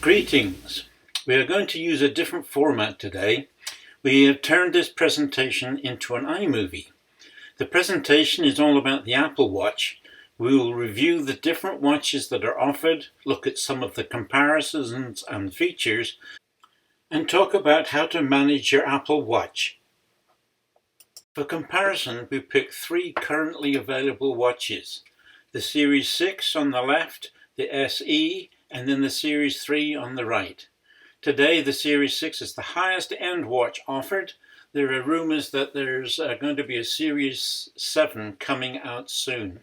Greetings. We are going to use a different format today. We have turned this presentation into an iMovie. The presentation is all about the Apple Watch. We will review the different watches that are offered, look at some of the comparisons and features, and talk about how to manage your Apple Watch. For comparison, we picked 3 currently available watches. The Series 6 on the left, the SE, and then the Series 3 on the right. Today, the Series 6 is the highest end watch offered. There are rumors that there's going to be a Series 7 coming out soon.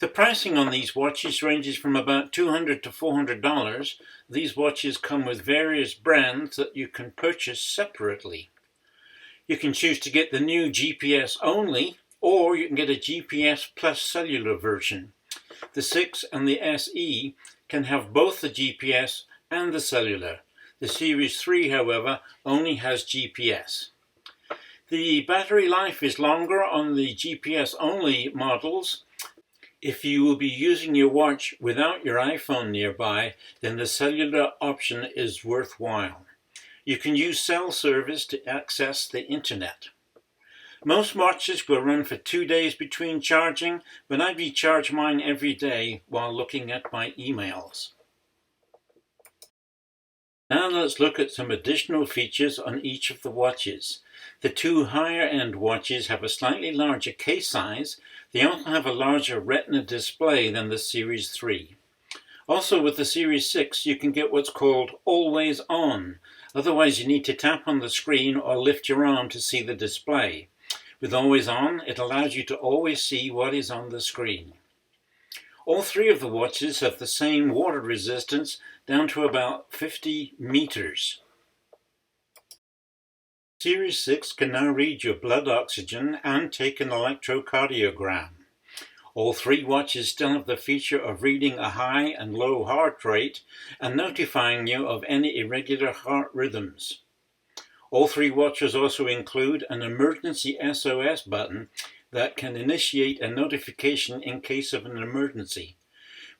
The pricing on these watches ranges from about $200 to $400. These watches come with various brands that you can purchase separately. You can choose to get the new GPS only, or you can get a GPS plus cellular version. The 6 and the SE can have both the GPS and the cellular. The Series 3, however, only has GPS. The battery life is longer on the GPS-only models. If you will be using your watch without your iPhone nearby, then the cellular option is worthwhile. You can use cell service to access the internet. Most watches will run for 2 days between charging, but I recharge mine every day while looking at my emails. Now let's look at some additional features on each of the watches. The 2 higher-end watches have a slightly larger case size. They also have a larger Retina display than the Series 3. Also, with the Series 6, you can get what's called Always On. Otherwise, you need to tap on the screen or lift your arm to see the display. With Always On, it allows you to always see what is on the screen. All 3 of the watches have the same water resistance down to about 50 meters. Series 6 can now read your blood oxygen and take an electrocardiogram. All 3 watches still have the feature of reading a high and low heart rate and notifying you of any irregular heart rhythms. All 3 watches also include an emergency SOS button that can initiate a notification in case of an emergency.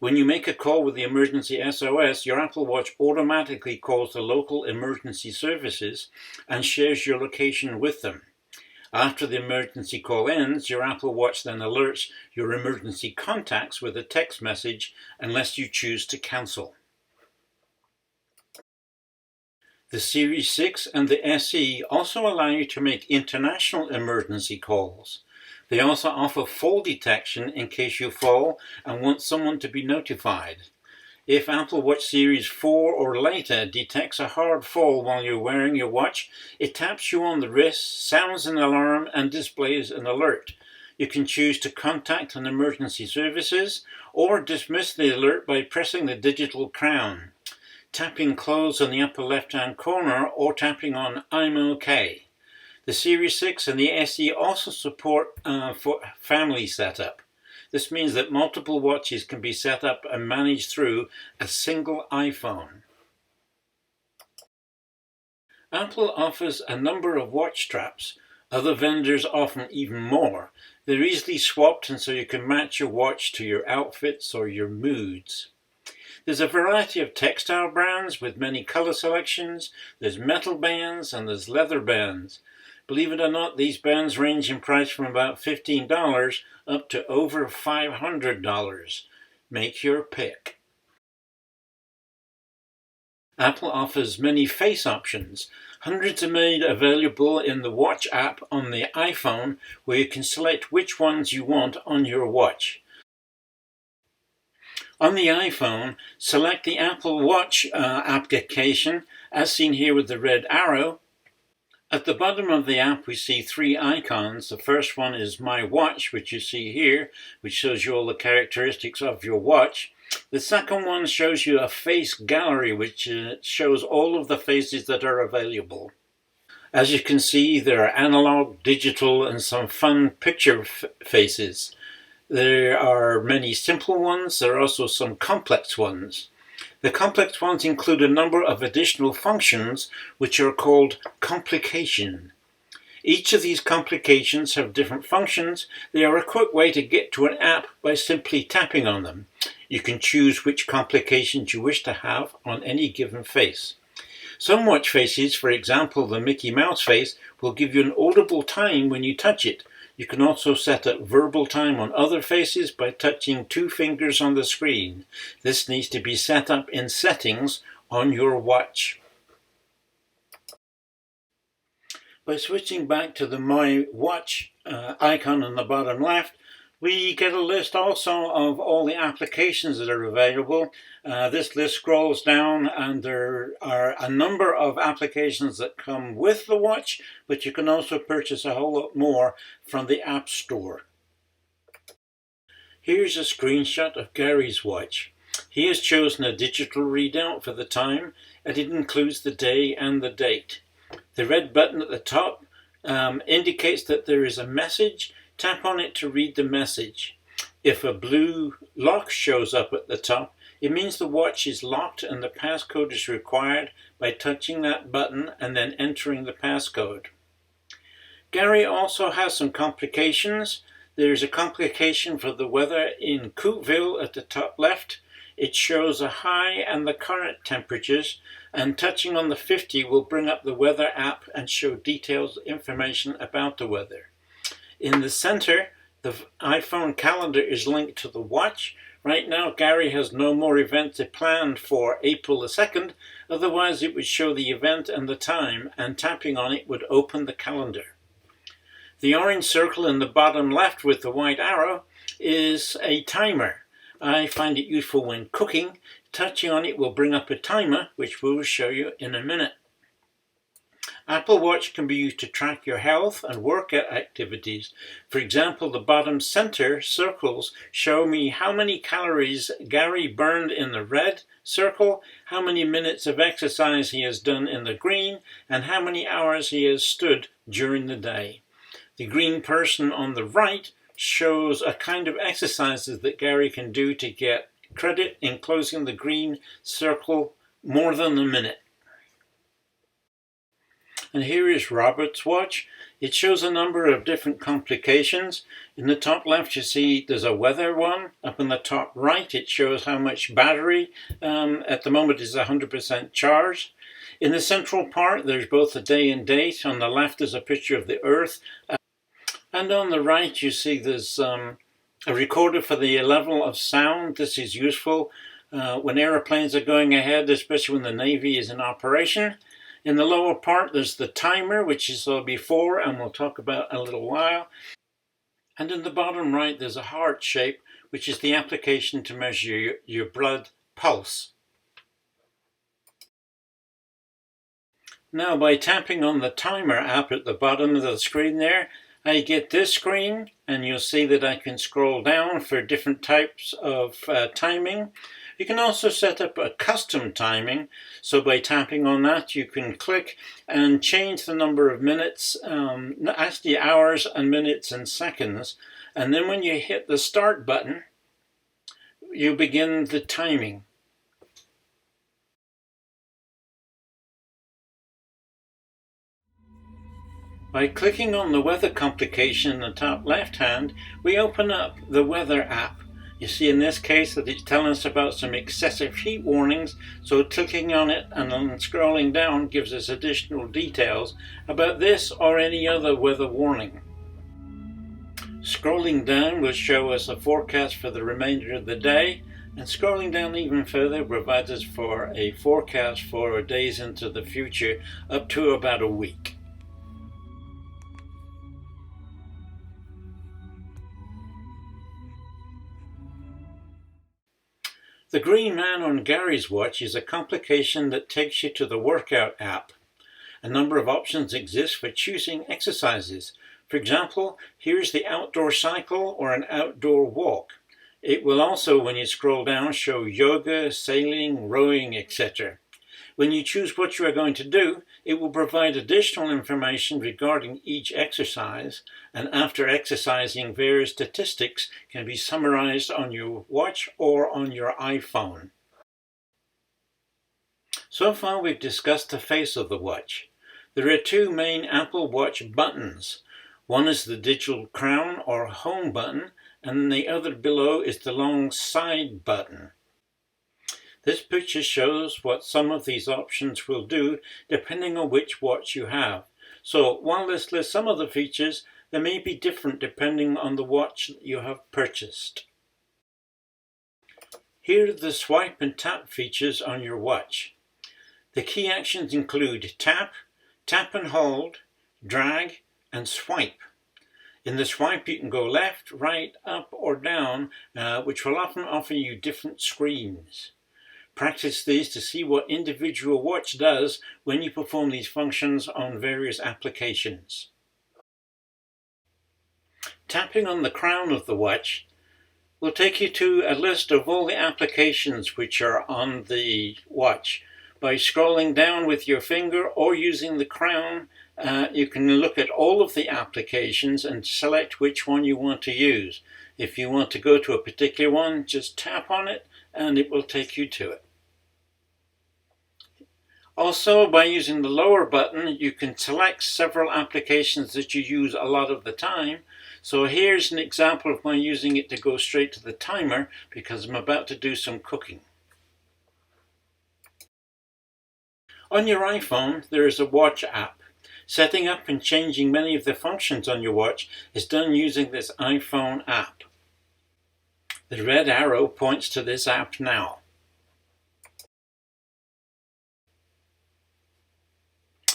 When you make a call with the emergency SOS, your Apple Watch automatically calls the local emergency services and shares your location with them. After the emergency call ends, your Apple Watch then alerts your emergency contacts with a text message unless you choose to cancel. The Series 6 and the SE also allow you to make international emergency calls. They also offer fall detection in case you fall and want someone to be notified. If Apple Watch Series 4 or later detects a hard fall while you're wearing your watch, it taps you on the wrist, sounds an alarm, and displays an alert. You can choose to contact an emergency services or dismiss the alert by pressing the digital crown, tapping close on the upper left-hand corner, or tapping on I'm OK. The Series 6 and the SE also support for family setup. This means that multiple watches can be set up and managed through a single iPhone. Apple offers a number of watch straps. Other vendors offer even more. They're easily swapped, and so you can match your watch to your outfits or your moods. There's a variety of textile brands with many color selections. There's metal bands and there's leather bands. Believe it or not, these bands range in price from about $15 up to over $500. Make your pick. Apple offers many face options. Hundreds are made available in the Watch app on the iPhone, where you can select which ones you want on your watch. On the iPhone, select the Apple Watch application, as seen here with the red arrow. At the bottom of the app, we see 3 icons. The first one is My Watch, which you see here, which shows you all the characteristics of your watch. The second one shows you a face gallery, which shows all of the faces that are available. As you can see, there are analog, digital, and some fun picture faces. There are many simple ones. There are also some complex ones. The complex ones include a number of additional functions which are called complication. Each of these complications have different functions. They are a quick way to get to an app by simply tapping on them. You can choose which complications you wish to have on any given face. Some watch faces, for example the Mickey Mouse face, will give you an audible time when you touch it. You can also set up verbal time on other faces by touching 2 fingers on the screen. This needs to be set up in settings on your watch. By switching back to the My Watch icon on the bottom left, we get a list also of all the applications that are available. This list scrolls down and there are a number of applications that come with the watch, but you can also purchase a whole lot more from the App Store. Here's a screenshot of Gary's watch. He has chosen a digital readout for the time, and it includes the day and the date. The red button at the top indicates that there is a message. Tap on it to read the message. If a blue lock shows up at the top, it means the watch is locked and the passcode is required by touching that button and then entering the passcode. Gary also has some complications. There's a complication for the weather in Cookeville at the top left. It shows a high and the current temperatures, and touching on the 50 will bring up the weather app and show detailed information about the weather. In the center, the iPhone calendar is linked to the watch. Right now, Gary has no more events planned for April the 2nd, otherwise it would show the event and the time, and tapping on it would open the calendar. The orange circle in the bottom left with the white arrow is a timer. I find it useful when cooking. Touching on it will bring up a timer, which we will show you in a minute. Apple Watch can be used to track your health and workout activities. For example, the bottom center circles show me how many calories Gary burned in the red circle, how many minutes of exercise he has done in the green, and how many hours he has stood during the day. The green person on the right shows a kind of exercises that Gary can do to get credit in closing the green circle more than a minute. And here is Robert's watch. It shows a number of different complications. In the top left you see there's a weather one. Up in the top right it shows how much battery at the moment is 100% charged. In the central part there's both the day and date. On the left is a picture of the Earth. And on the right you see there's a recorder for the level of sound. This is useful when aeroplanes are going ahead, especially when the Navy is in operation. In the lower part there's the timer, which is before and we'll talk about in a little while. And in the bottom right there's a heart shape, which is the application to measure your blood pulse. Now by tapping on the timer app at the bottom of the screen there, I get this screen, and you'll see that I can scroll down for different types of timing. You can also set up a custom timing, so by tapping on that you can click and change the number of minutes, actually hours and minutes and seconds, and then when you hit the start button you begin the timing. By clicking on the weather complication in the top left hand, we open up the weather app. You see in this case that it's telling us about some excessive heat warnings, so clicking on it and then scrolling down gives us additional details about this or any other weather warning. Scrolling down will show us a forecast for the remainder of the day, and scrolling down even further provides us for a forecast for days into the future up to about a week. The green man on Gary's watch is a complication that takes you to the workout app. A number of options exist for choosing exercises. For example, here's the outdoor cycle or an outdoor walk. It will also, when you scroll down, show yoga, sailing, rowing, etc. When you choose what you are going to do, it will provide additional information regarding each exercise, and after exercising, various statistics can be summarized on your watch or on your iPhone. So far we've discussed the face of the watch. There are two main Apple Watch buttons. One is the digital crown or home button, and the other below is the long side button. This picture shows what some of these options will do depending on which watch you have. So while this lists some of the features, they may be different depending on the watch that you have purchased. Here are the swipe and tap features on your watch. The key actions include tap, tap and hold, drag, and swipe. In the swipe you can go left, right, up or down, which will often offer you different screens. Practice these to see what individual watch does when you perform these functions on various applications. Tapping on the crown of the watch will take you to a list of all the applications which are on the watch. By scrolling down with your finger or using the crown, you can look at all of the applications and select which one you want to use. If you want to go to a particular one, just tap on it and it will take you to it. Also, by using the lower button, you can select several applications that you use a lot of the time. So here's an example of my using it to go straight to the timer because I'm about to do some cooking. On your iPhone, there is a watch app. Setting up and changing many of the functions on your watch is done using this iPhone app. The red arrow points to this app now.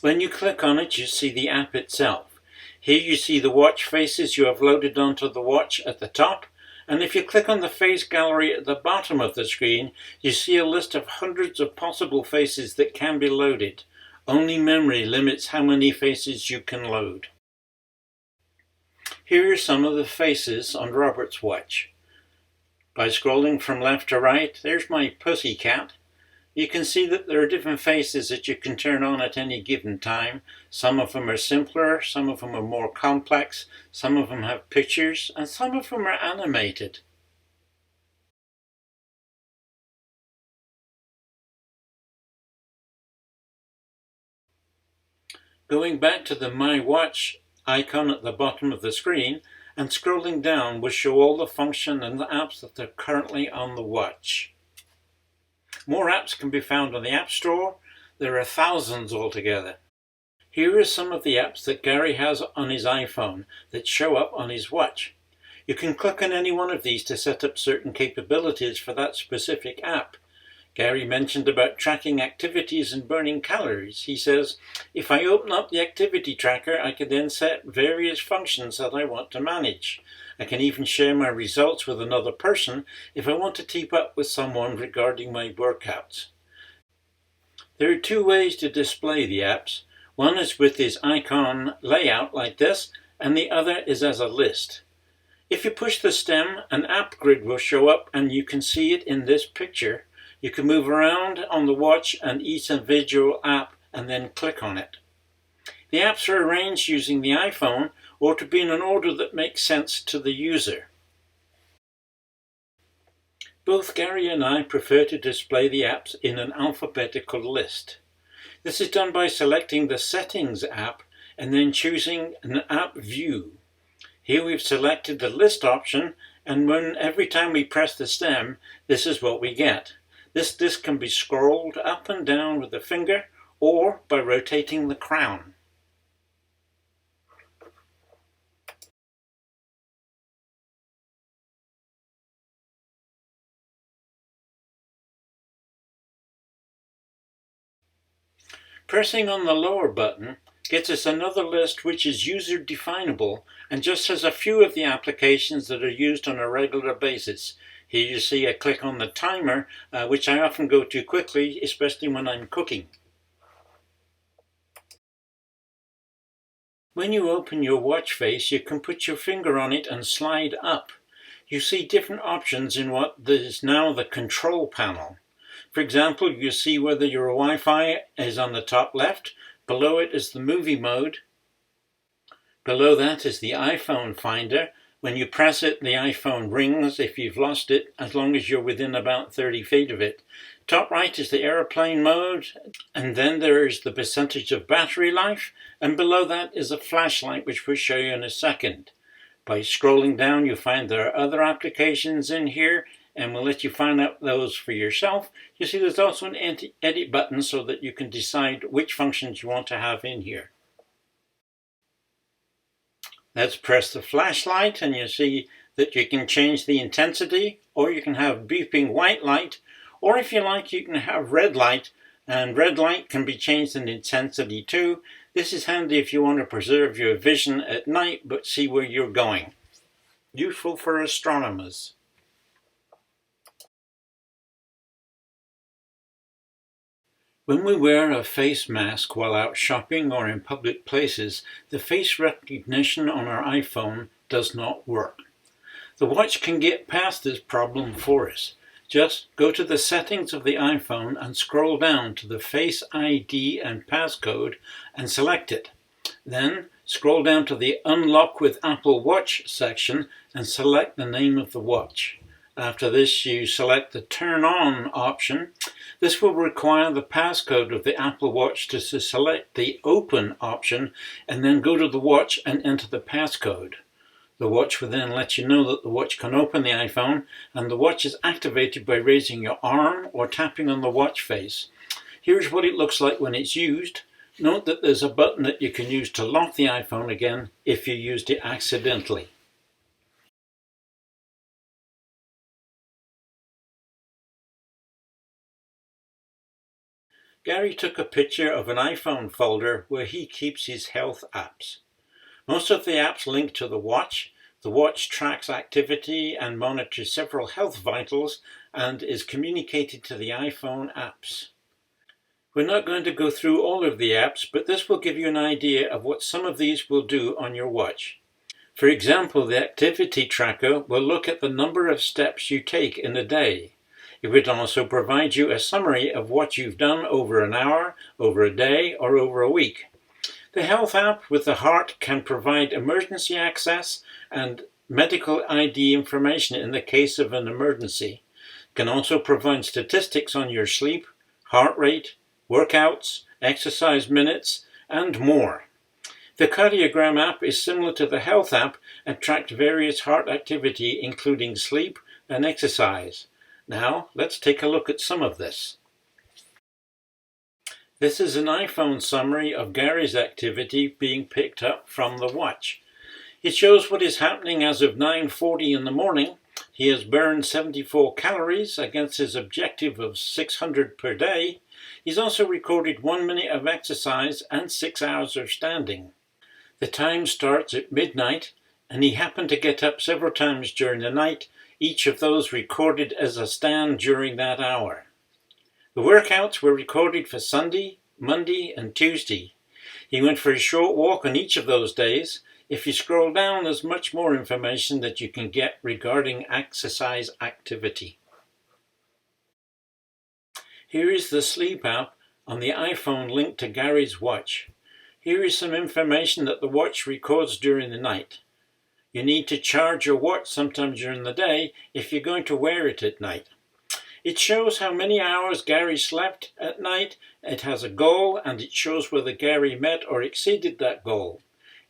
When you click on it, you see the app itself. Here you see the watch faces you have loaded onto the watch at the top, and if you click on the face gallery at the bottom of the screen, you see a list of hundreds of possible faces that can be loaded. Only memory limits how many faces you can load. Here are some of the faces on Robert's watch. By scrolling from left to right, there's my pussy cat. You can see that there are different faces that you can turn on at any given time. Some of them are simpler, some of them are more complex, some of them have pictures, and some of them are animated. Going back to the My Watch icon at the bottom of the screen and scrolling down will show all the function and the apps that are currently on the watch. More apps can be found on the App Store. There are thousands altogether. Here are some of the apps that Gary has on his iPhone that show up on his watch. You can click on any one of these to set up certain capabilities for that specific app. Gary mentioned about tracking activities and burning calories. He says, if I open up the activity tracker, I can then set various functions that I want to manage. I can even share my results with another person if I want to keep up with someone regarding my workouts. There are two ways to display the apps. One is with this icon layout like this, and the other is as a list. If you push the stem, an app grid will show up and you can see it in this picture. You can move around on the watch and each individual app and then click on it. The apps are arranged using the iPhone or to be in an order that makes sense to the user. Both Gary and I prefer to display the apps in an alphabetical list. This is done by selecting the Settings app and then choosing an app view. Here we've selected the list option, and every time we press the stem, this is what we get. This list can be scrolled up and down with the finger or by rotating the crown. Pressing on the lower button gets us another list which is user definable and just has a few of the applications that are used on a regular basis. Here you see I click on the timer, which I often go to quickly, especially when I'm cooking. When you open your watch face, you can put your finger on it and slide up. You see different options in what is now the control panel. For example, you see whether your Wi-Fi is on the top left. Below it is the movie mode. Below that is the iPhone finder. When you press it, the iPhone rings if you've lost it, as long as you're within about 30 feet of it. Top right is the airplane mode, and then there is the percentage of battery life, and below that is a flashlight, which we'll show you in a second. By scrolling down, you'll find there are other applications in here, and we'll let you find out those for yourself. You see there's also an edit button so that you can decide which functions you want to have in here. Let's press the flashlight, and you see that you can change the intensity, or you can have beeping white light, or if you like, you can have red light, and red light can be changed in intensity too. This is handy if you want to preserve your vision at night but see where you're going. Useful for astronomers. When we wear a face mask while out shopping or in public places, the face recognition on our iPhone does not work. The watch can get past this problem for us. Just go to the settings of the iPhone and scroll down to the Face ID and passcode and select it. Then scroll down to the Unlock with Apple Watch section and select the name of the watch. After this, you select the Turn On option. This will require the passcode of the Apple Watch to select the Open option and then go to the watch and enter the passcode. The watch will then let you know that the watch can open the iPhone, and the watch is activated by raising your arm or tapping on the watch face. Here's what it looks like when it's used. Note that there's a button that you can use to lock the iPhone again if you used it accidentally. Gary took a picture of an iPhone folder where he keeps his health apps. Most of the apps link to the watch. The watch tracks activity and monitors several health vitals and is communicated to the iPhone apps. We're not going to go through all of the apps, but this will give you an idea of what some of these will do on your watch. For example, the activity tracker will look at the number of steps you take in a day. It would also provide you a summary of what you've done over an hour, over a day, or over a week. The health app with the heart can provide emergency access and medical ID information in the case of an emergency. It can also provide statistics on your sleep, heart rate, workouts, exercise minutes, and more. The Cardiogram app is similar to the health app and tracks various heart activity including sleep and exercise. Now, let's take a look at some of this. This is an iPhone summary of Gary's activity being picked up from the watch. It shows what is happening as of 9:40 in the morning. He has burned 74 calories against his objective of 600 per day. He's also recorded 1 minute of exercise and 6 hours of standing. The time starts at midnight, and he happened to get up several times during the night, each of those recorded as a stand during that hour. The workouts were recorded for Sunday, Monday, and Tuesday. He went for a short walk on each of those days. If you scroll down, there's much more information that you can get regarding exercise activity. Here is the sleep app on the iPhone linked to Gary's watch. Here is some information that the watch records during the night. You need to charge your watch sometime during the day if you're going to wear it at night. It shows how many hours Gary slept at night. It has a goal, and it shows whether Gary met or exceeded that goal.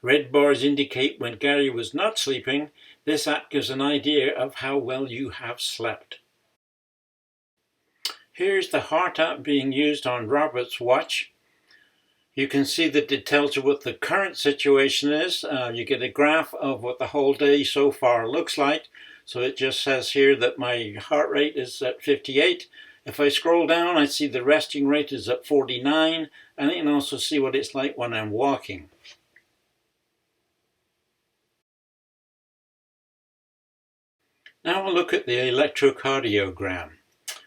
Red bars indicate when Gary was not sleeping. This app gives an idea of how well you have slept. Here's the heart app being used on Robert's watch. You can see that it tells you what the current situation is. You get a graph of what the whole day so far looks like. So it just says here that my heart rate is at 58. If I scroll down, I see the resting rate is at 49, and I can also see what it's like when I'm walking. Now we'll look at the electrocardiogram.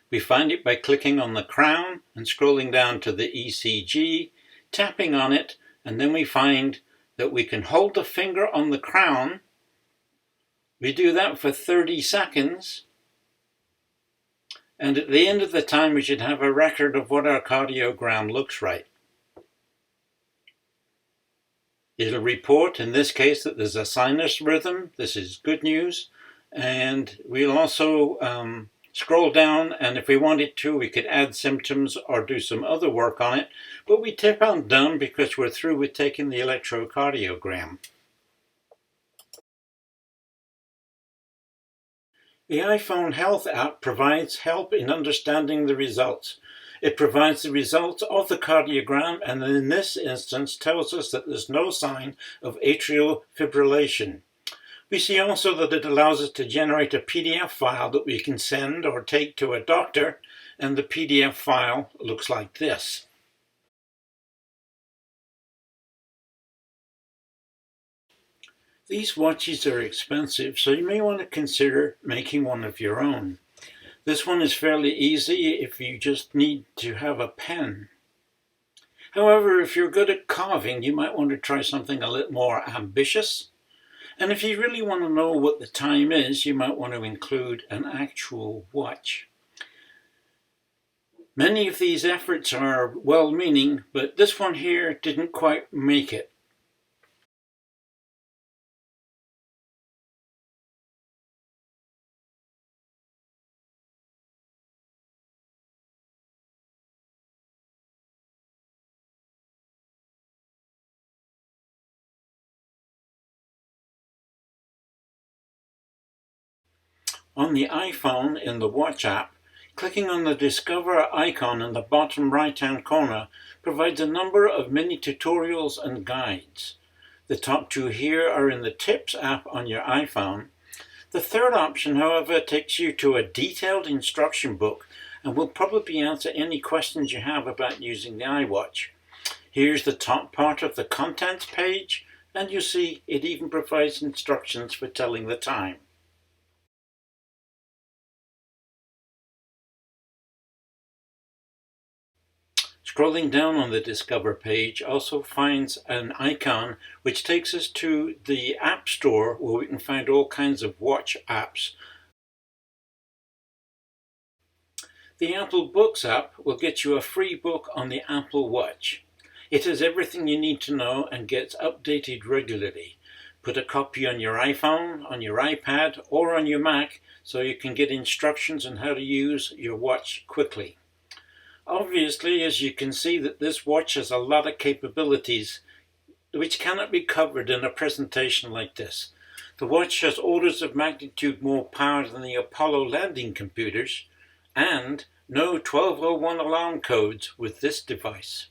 We find it by clicking on the crown and scrolling down to the ECG, tapping on it, and then we find that we can hold the finger on the crown. We do that for 30 seconds, and at the end of the time we should have a record of what our cardiogram looks like. It'll report, in this case, that there's a sinus rhythm. This is good news. And we'll also Scroll down, and if we wanted to, we could add symptoms or do some other work on it, but we tip on done because we're through with taking the electrocardiogram. The iPhone Health app provides help in understanding the results. It provides the results of the cardiogram, and in this instance tells us that there's no sign of atrial fibrillation. We see also that it allows us to generate a PDF file that we can send or take to a doctor, and the PDF file looks like this. These watches are expensive, so you may want to consider making one of your own. This one is fairly easy if you just need to have a pen. However, if you're good at carving, you might want to try something a little more ambitious. And if you really want to know what the time is, you might want to include an actual watch. Many of these efforts are well-meaning, but this one here didn't quite make it. On the iPhone in the Watch app, clicking on the Discover icon in the bottom right-hand corner provides a number of mini tutorials and guides. The top two here are in the Tips app on your iPhone. The third option, however, takes you to a detailed instruction book and will probably answer any questions you have about using the iWatch. Here's the top part of the Contents page, and you see it even provides instructions for telling the time. Scrolling down on the Discover page also finds an icon which takes us to the App Store where we can find all kinds of watch apps. The Apple Books app will get you a free book on the Apple Watch. It has everything you need to know and gets updated regularly. Put a copy on your iPhone, on your iPad, or on your Mac so you can get instructions on how to use your watch quickly. Obviously, as you can see, that this watch has a lot of capabilities which cannot be covered in a presentation like this. The watch has orders of magnitude more power than the Apollo landing computers, and no 1201 alarm codes with this device.